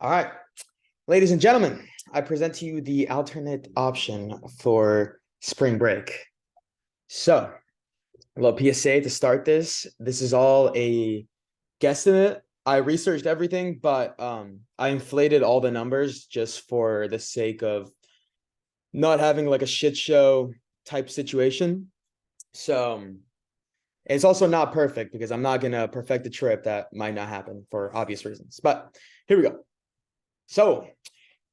All right, ladies and gentlemen, I present to you the alternate option for spring break. So, a little PSA to start this. This is all a guesstimate. I researched everything, but I inflated all the numbers just for the sake of not having like a shit show type situation. So, it's also not perfect because I'm not gonna perfect the trip. That might not happen for obvious reasons. But here we go. So,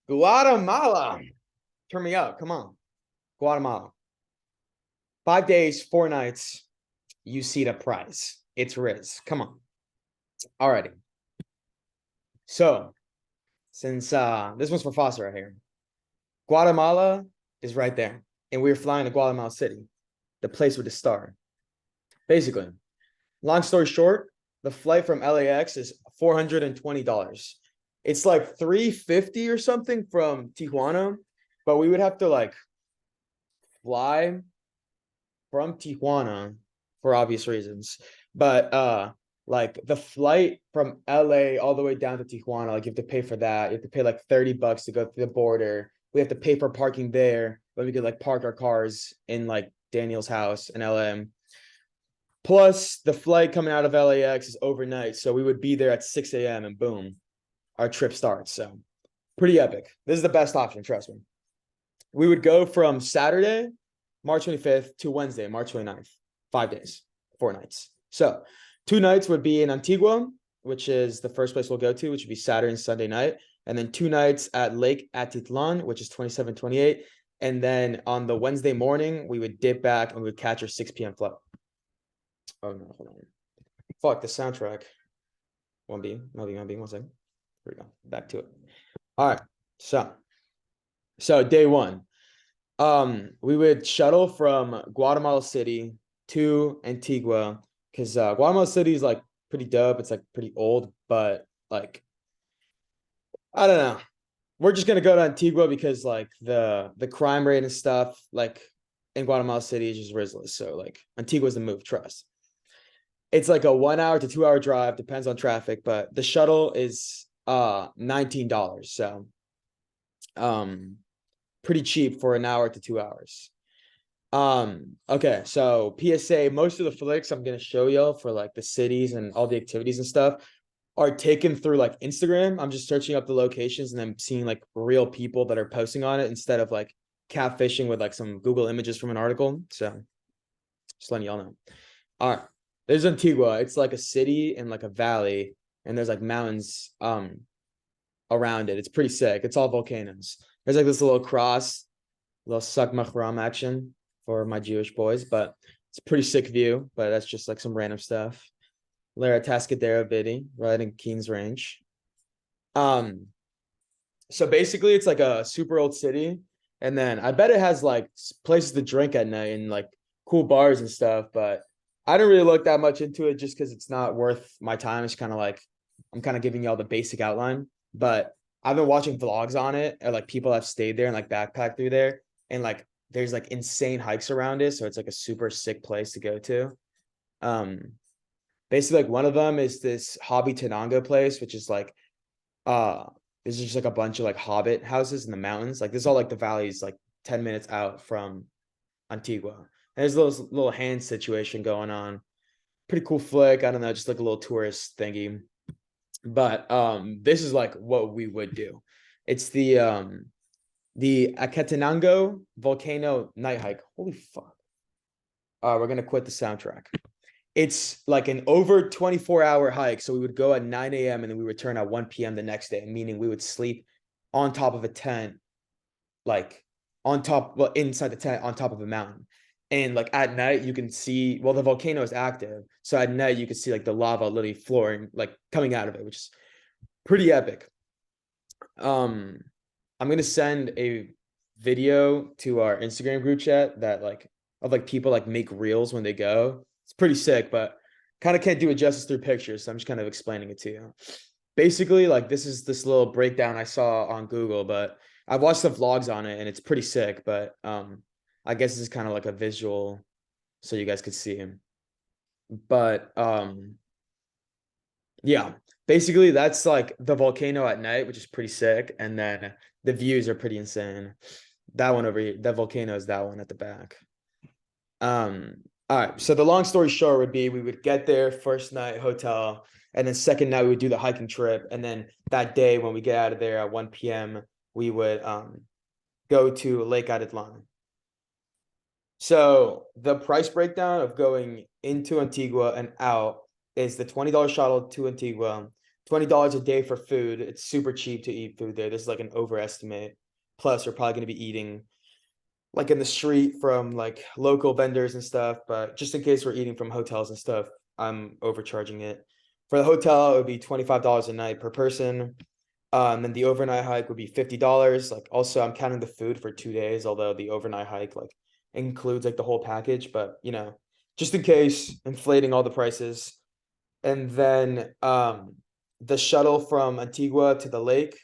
Guatemala. Turn me up. Come on. Guatemala. 5 days, 4 nights. You see the price. It's Riz. Come on. Alrighty. So, since this one's for Foster right here. Guatemala is right there. And we're flying to Guatemala City, the place with the star. Basically, long story short, the flight from LAX is $420. It's like $350 or something from Tijuana, but we would have to like fly from Tijuana for obvious reasons. But like the flight from LA all the way down to Tijuana, like you have to pay for that. You have to pay like $30 to go through the border. We have to pay for parking there, but we could like park our cars in like Daniel's house in LA. Plus the flight coming out of LAX is overnight. So we would be there at 6 a.m. and boom, our trip starts. So pretty epic. This is the best option, trust me. We would go from Saturday, March 25th to Wednesday, March 29th. 5 days, 4 nights. So 2 nights would be in Antigua, which is the first place we'll go to, which would be Saturday and Sunday night. And then 2 nights at Lake Atitlan, which is 27, 28. And then on the Wednesday morning, we would dip back and we would catch our 6 p.m. flight. Oh, no, hold on. Fuck, the soundtrack. 1B, 1 second. Here we go. Back to it. All right. So day one. We would shuttle from Guatemala City to Antigua because Guatemala City is like pretty dope. It's like pretty old, but like I don't know. We're just gonna go to Antigua because like the crime rate and stuff like in Guatemala City is just risless. So like Antigua's the move, trust. It's like a 1 hour to 2 hour drive, depends on traffic, but the shuttle is $19. So pretty cheap for an hour to 2 hours. Okay, so PSA, most of the flicks I'm gonna show y'all for like the cities and all the activities and stuff are taken through like Instagram. I'm just searching up the locations and I'm seeing like real people that are posting on it instead of like catfishing with like some Google images from an article. So just letting y'all know. All right. There's Antigua. It's like a city and like a valley, and there's like mountains around it. It's pretty sick. It's all volcanoes. There's like this little cross, little suck mahram action for my Jewish boys, but it's a pretty sick view. But that's just like some random stuff. Lara Tascadero Biddy, right in Keen's Range. So basically it's like a super old city. And then I bet it has like places to drink at night and like cool bars and stuff, but I didn't really look that much into it just because it's not worth my time. It's kind of like I'm kind of giving y'all the basic outline, but I've been watching vlogs on it or like people have stayed there and like backpack through there. And like there's like insane hikes around it. So it's like a super sick place to go to. Basically like one of them is this Hobby Tenango place, which is like there's just like a bunch of like hobbit houses in the mountains. Like this is all like the valleys like 10 minutes out from Antigua. And there's a little hand situation going on. Pretty cool flick. I don't know, just like a little tourist thingy. But this is like what we would do. It's the Acatenango volcano night hike. Holy fuck. We're gonna quit the soundtrack. It's like an over 24-hour hike. So we would go at 9 a.m. and then we return at 1 p.m. the next day, meaning we would sleep on top of a tent, like on top, well, inside the tent on top of a mountain. And like at night, you can see, well, the volcano is active. So at night, you can see like the lava literally flooring, like coming out of it, which is pretty epic. I'm gonna send a video to our Instagram group chat that like of like people like make reels when they go. It's pretty sick, but kind of can't do it justice through pictures. So I'm just kind of explaining it to you. Basically, like this is this little breakdown I saw on Google, but I've watched the vlogs on it and it's pretty sick. But I guess this is kind of like a visual so you guys could see him. But Yeah. Basically, that's like the volcano at night, which is pretty sick, and then the views are pretty insane. That one over here, the volcano is that one at the back. All right. So the long story short would be we would get there first night hotel, and then second night we would do the hiking trip, and then that day when we get out of there at 1 p.m. we would go to Lake Atitlan. So the price breakdown of going into Antigua and out is the $20 shuttle to Antigua, $20 a day for food. It's super cheap to eat food there. This is like an overestimate. Plus, we're probably going to be eating like in the street from like local vendors and stuff. But just in case we're eating from hotels and stuff, I'm overcharging it. For the hotel, it would be $25 a night per person. Then the overnight hike would be $50. Like also, I'm counting the food for 2 days, although the overnight hike like includes like the whole package. But just in case, inflating all the prices. And then the shuttle from Antigua to the lake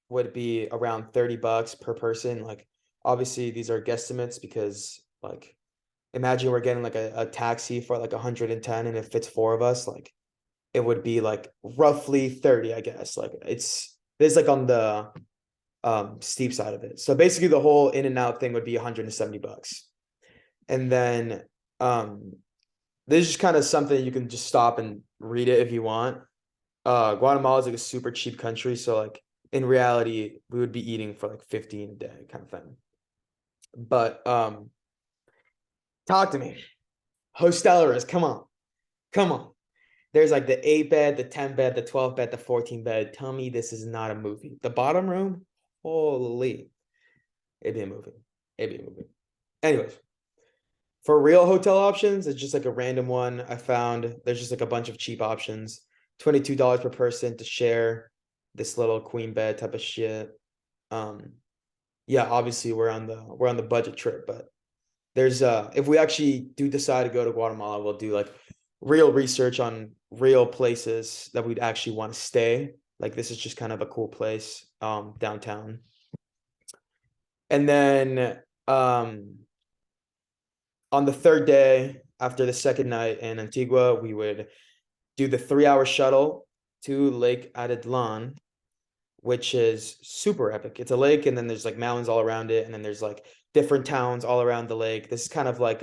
would be around $30 per person. Like obviously these are guesstimates because like imagine we're getting like a taxi for like 110 and it fits four of us, like it would be like roughly 30, I guess. Like it's like on the steep side of it. So basically the whole in and out thing would be $170. And then this is just kind of something you can just stop and read it if you want. Guatemala is like a super cheap country, so like in reality, we would be eating for like 15 a day kind of thing. But talk to me. Hosteleras, come on. Come on. There's like the 8 bed, the 10 bed, the 12 bed, the 14 bed. Tell me this is not a movie. The bottom room, holy, it'd be a movie. It'd be a movie. Anyways, for real hotel options, it's just like a random one I found. There's just like a bunch of cheap options. $22 per person to share this little queen bed type of shit. Um, yeah, obviously we're on the budget trip, but there's if we actually do decide to go to Guatemala, we'll do like real research on real places that we'd actually want to stay. Like this is just kind of a cool place downtown. And then on the third day after the second night in Antigua, we would do the 3 hour shuttle to Lake Atitlan, which is super epic. It's a lake, and then there's like mountains all around it, and then there's like different towns all around the lake. This is kind of like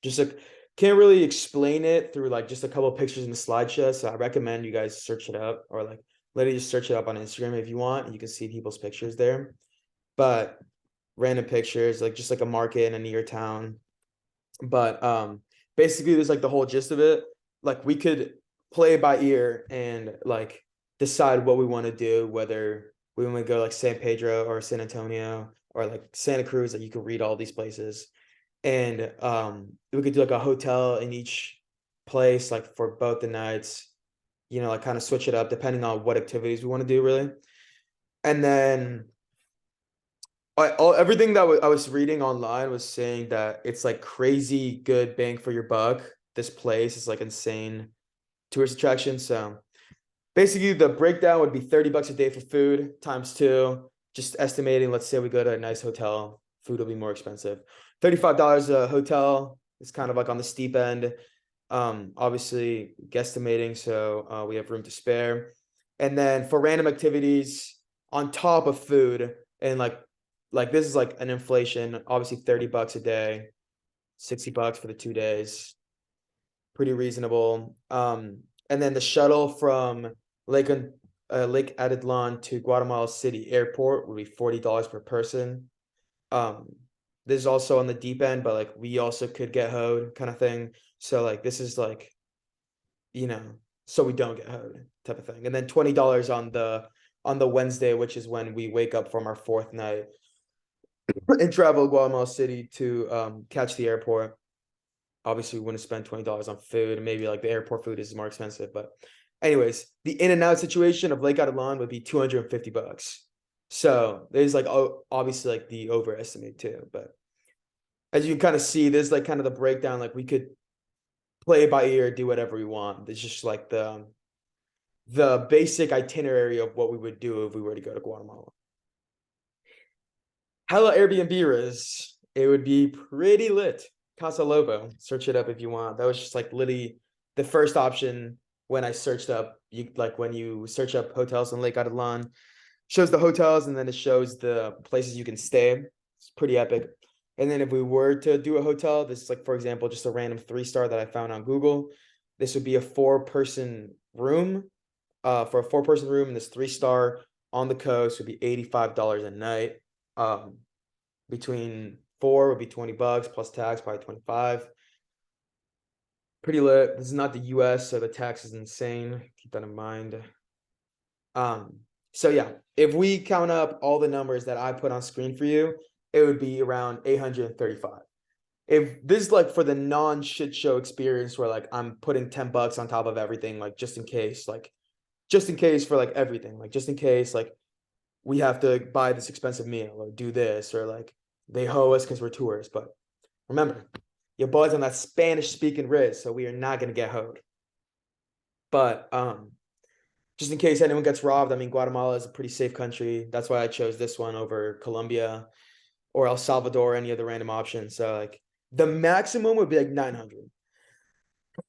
just like can't really explain it through like just a couple of pictures in the slideshow. So I recommend you guys search it up or like literally just search it up on Instagram if you want, and you can see people's pictures there. But random pictures, like just like a market in a near town. But basically there's like the whole gist of it. Like we could play by ear and like decide what we want to do, whether we want to go like San Pedro or San Antonio or like Santa Cruz, that you could read all these places. And we could do like a hotel in each place, like for both the nights, like kind of switch it up depending on what activities we want to do, really. And then everything that I was reading online was saying that it's like crazy good bang for your buck. This place is like insane tourist attraction. So basically the breakdown would be $30 a day for food times two. Just estimating, let's say we go to a nice hotel, food will be more expensive. $35 a hotel is kind of like on the steep end. Obviously guesstimating, so we have room to spare. And then for random activities on top of food, and like this is like an inflation, obviously $30 a day, $60 for the 2 days, pretty reasonable. And then the shuttle from Lake Lake Atitlan to Guatemala City Airport would be $40 per person. This is also on the deep end, but like we also could get hoed kind of thing. So like this is like, so we don't get hoed type of thing. And then $20 on the Wednesday, which is when we wake up from our fourth night and travel to Guatemala City to catch the airport. Obviously, we wouldn't spend $20 on food. Maybe like the airport food is more expensive, but anyways, the in and out situation of Lake Adelan would be $250. So there's like obviously like the overestimate too, but as you can kind of see, there's like kind of the breakdown. Like we could play by ear, do whatever we want. It's just like the basic itinerary of what we would do if we were to go to Guatemala. Hella Airbnb is, it would be pretty lit. Casa Lobo, search it up if you want. That was just like literally the first option when I searched up, when you search up hotels in Lake Adelan, shows the hotels and then it shows the places you can stay. It's pretty epic. And then if we were to do a hotel, this is like, for example, just a random 3-star that I found on Google. This would be a 4-person room. For a 4-person room, and this 3-star on the coast would be $85 a night. Between 4 would be $20 plus tax, probably 25. Pretty lit. This is not the US, so the tax is insane. Keep that in mind. So yeah, if we count up all the numbers that I put on screen for you, it would be around 835. If this is like for the non-shit show experience where like I'm putting $10 on top of everything, like just in case for like everything, like just in case like we have to buy this expensive meal or do this, or like they hoe us because we're tourists. But remember, your boy's on that Spanish speaking Riz, so we are not gonna get hoed. But just in case anyone gets robbed, I mean, Guatemala is a pretty safe country. That's why I chose this one over Colombia or El Salvador, or any other random option. So like the maximum would be like 900.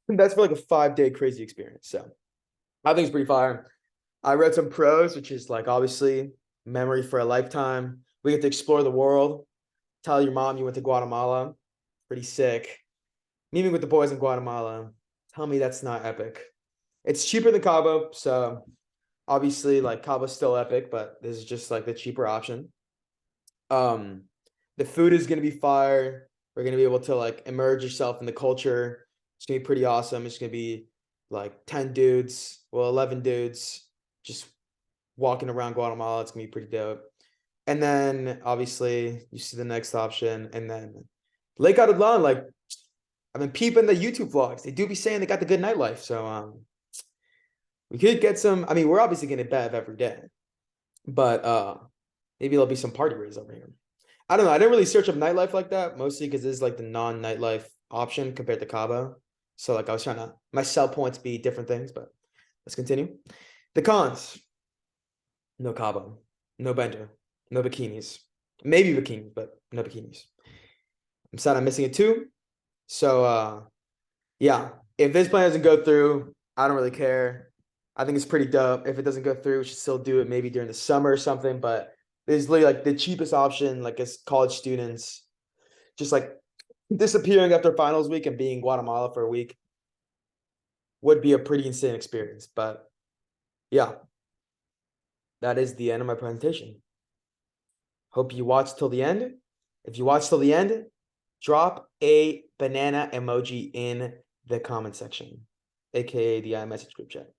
That's for like a 5-day crazy experience. So I think it's pretty fire. I read some pros, which is like obviously memory for a lifetime. We get to explore the world. Tell your mom you went to Guatemala. Pretty sick. Meeting with the boys in Guatemala. Tell me that's not epic. It's cheaper than Cabo, so obviously like Cabo's still epic, but this is just like the cheaper option. The food is gonna be fire. We're gonna be able to like immerse yourself in the culture. It's gonna be pretty awesome. It's gonna be like 10 dudes, well, 11 dudes just walking around Guatemala. It's gonna be pretty dope. And then obviously you see the next option, and then Lake Atitlan, like I've been peeping the YouTube vlogs. They do be saying they got the good nightlife. So we could get some. I mean, we're obviously gonna bev every day, but maybe there'll be some party rays over here. I don't know. I didn't really search up nightlife like that, mostly because this is like the non-nightlife option compared to Cabo. So like I was trying to my sell points be different things, but let's continue. The cons: no Cabo, no bender, no bikinis. Maybe bikinis, but no bikinis. I'm sad I'm missing it too. So yeah, if this plan doesn't go through, I don't really care. I think it's pretty dope. If it doesn't go through, we should still do it maybe during the summer or something. But this is literally like the cheapest option, like as college students, just like disappearing after finals week and being in Guatemala for a week would be a pretty insane experience. But yeah, that is the end of my presentation. Hope you watched till the end. If you watched till the end, drop a banana emoji in the comment section, aka the iMessage group chat.